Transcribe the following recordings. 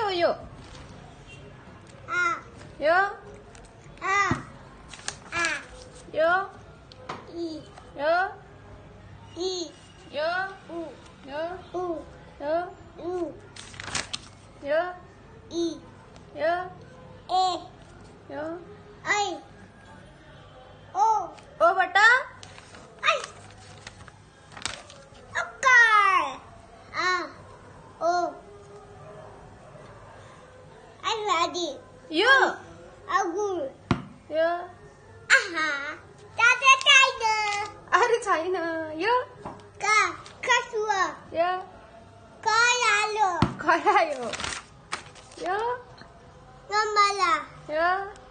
हो यो? यो? यो? यो? यो? यो? यो? यो? यो? यो? ओ बटा? यो? यो? अरे छैन यो? यो? खरायो यो? यो? यो?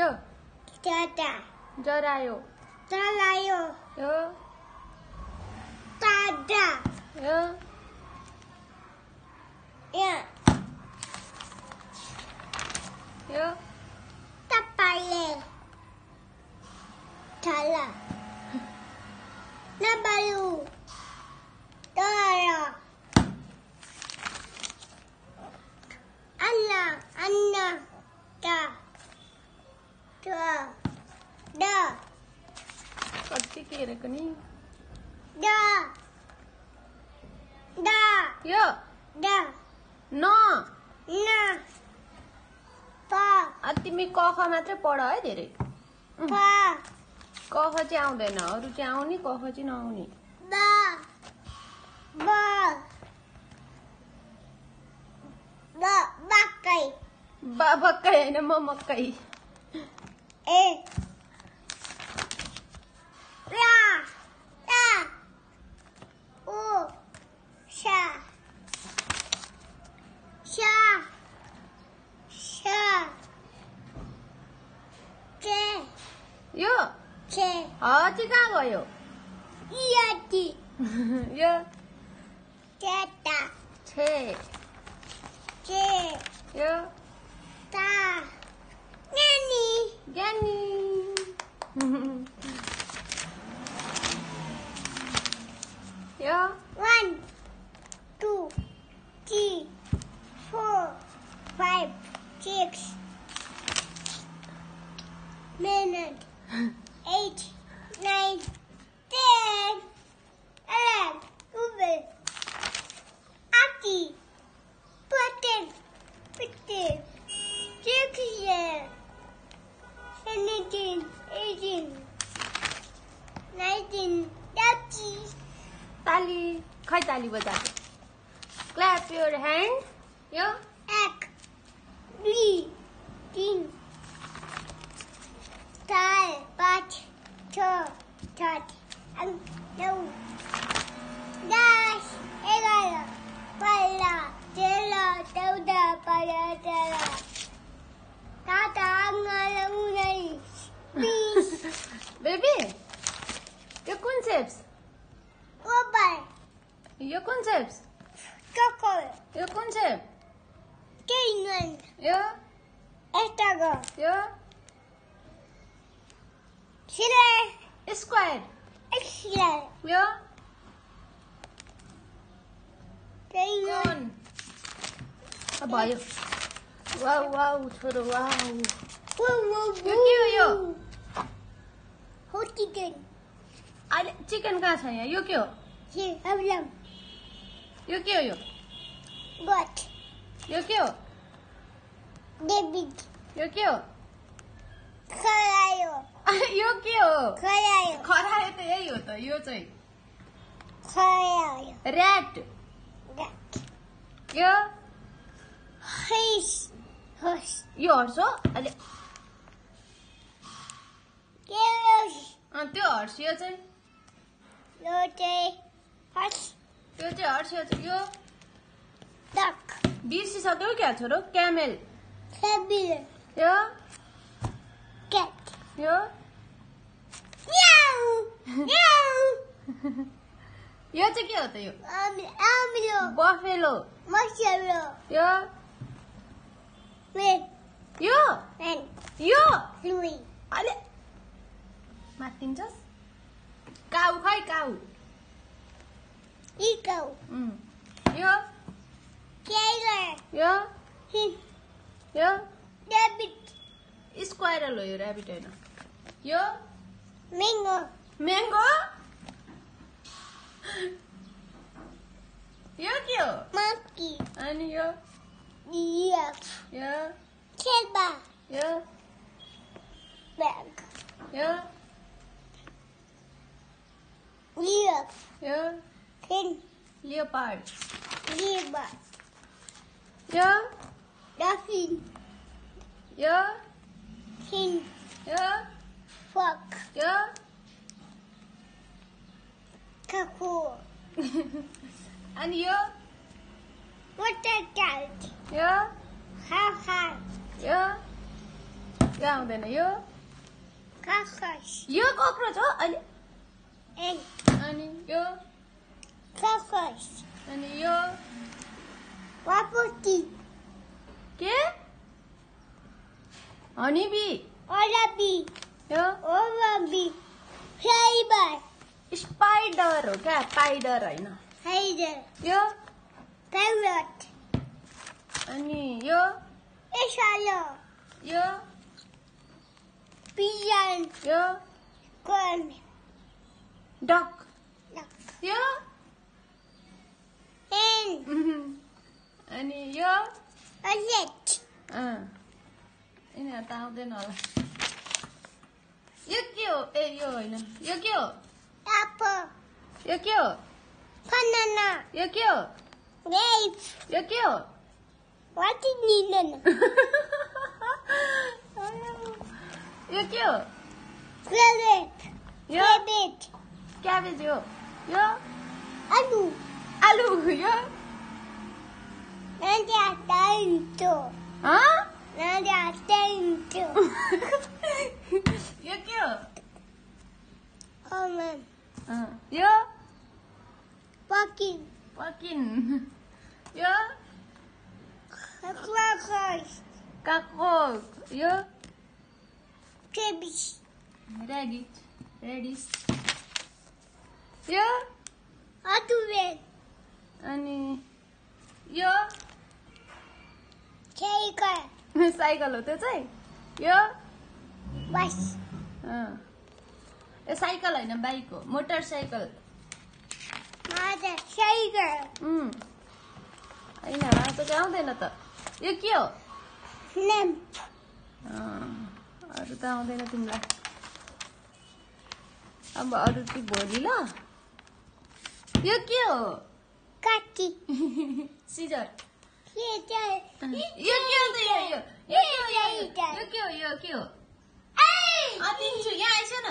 यो? जरायो यो? यो? यो? कति केरेको नि यो? न तिमी कख मात्रै पढ है धेरै कख चाहिँ आउँदैन अरू चाहिँ आउने कख चाहिँ नआउने बक्कै होइन म मकै यो हची कहाँ गयो यो छे यो ज्ञानी यो 1 2 3 4 5 6 minute 8 9 10 11 12 13 14 15 16 17 18 19 20 ताली खै ताली बजाएको क्ल्याप योर ह्यान्ड यो 1 2 3 4 5 6 7 8 9 10 11 12 13 14 15 Tata ngalunay 20 बेबी यो कुन सेप्स Gobal यो कुन सेप्स Chokol यो कुन सेप Kainan यो Estago यो Sile स्क्वायर Exile यो Kainan भयो वाउ वाउ छोरो वाउ Woo यो के हो यो Hotigen अहिले चिकन कहाँ छ यहाँ यो के हो Here Ablam यो के हो यो Got यो के हो David यो के हो Karayo यो के हो Karayo खरायो त यही हो त यो चाहिँ Karayo ऱ्याट Got यो Horse Horse यो हर्स हो अहिले Geros त्यो हर्स यो चाहिँ Lote Horse त्यो चाहिँ हर्स यो चाहिँ यो Duck बिर्सिसक्यौ क्या छोरो क्यामेल Sabile यो Cat यो Meow Meow यो चाहिँ के हो त यो Amlo. Buffalo Marshmallow. यो Red. यो And यो Louis. अहिले मातिन्छस् काउ खै काउ Eagle. यो Taylor. यो His. यो Rabbit. स्क्वायरल हो यो ऱ्याबिट होइन यो Mango. म्याङ्गो यो के हो Monkey. अनि यो Deer. यो Zebra. यो Bag. यो Deer. यो Pin. Leopard Zebra. यो Dolphin. यो Pin. यो Frog. यो Cockroach. अनि यो Water cat. यो Ha. यो आउँदैन यो Cockroach. यो कक्रोच हो अहिले And अनि यो cockroach. अनि यो Waputi. के हनीबी Wallaby. यो Wallaby. Fiber. स्पाइडर हो क्या स्पाइडर होइन Spider. यो Parrot. अनि यो Swallow. यो Pigeon. यो Corn. Duck Duck. यो Hen. अनि यो Ocelot. यिनीहरू त आउँदैन होला यो के हो ए यो होइन यो के हो Apple. यो के हो Banana. यो के हो Grape. यो के हो Watermelon. यो के हो Carrot. यो Rabbit. क्याबेज हो यो Alu. आलु यो Nadia Tanto. हाँ? Nadia Tanto. यो के हो Almond. यो Pumpkin. पकिन यो Crackers. काको यो Cabbage. रेडिस यो Orange. अनि यो Tiger. साइकल हो त्यो चाहिँ यो Bus. यो साइकल होइन बाइक हो मोटरसाइकल Mother. Tiger. होइन आज चाहिँ आउँदैन त यो के हो Lamp. अरू त आउँदैन तिमीलाई अब अरू चाहिँ भोलि ल यो के हो Catty. Caesar Peter. यो के हो त यो के हो यो के हो दिन्छु यहाँ आइस न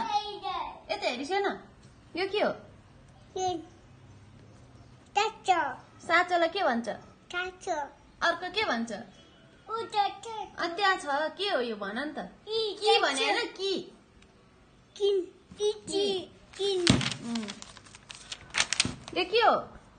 यता हेरिस न यो के हो Tacho. साँचोलाई के भन्छ Tacho. अर्को के भन्छ त्यहाँ छ के हो यो भन नि त के भने होइन कि Kin. Iti. Kin. यो के हो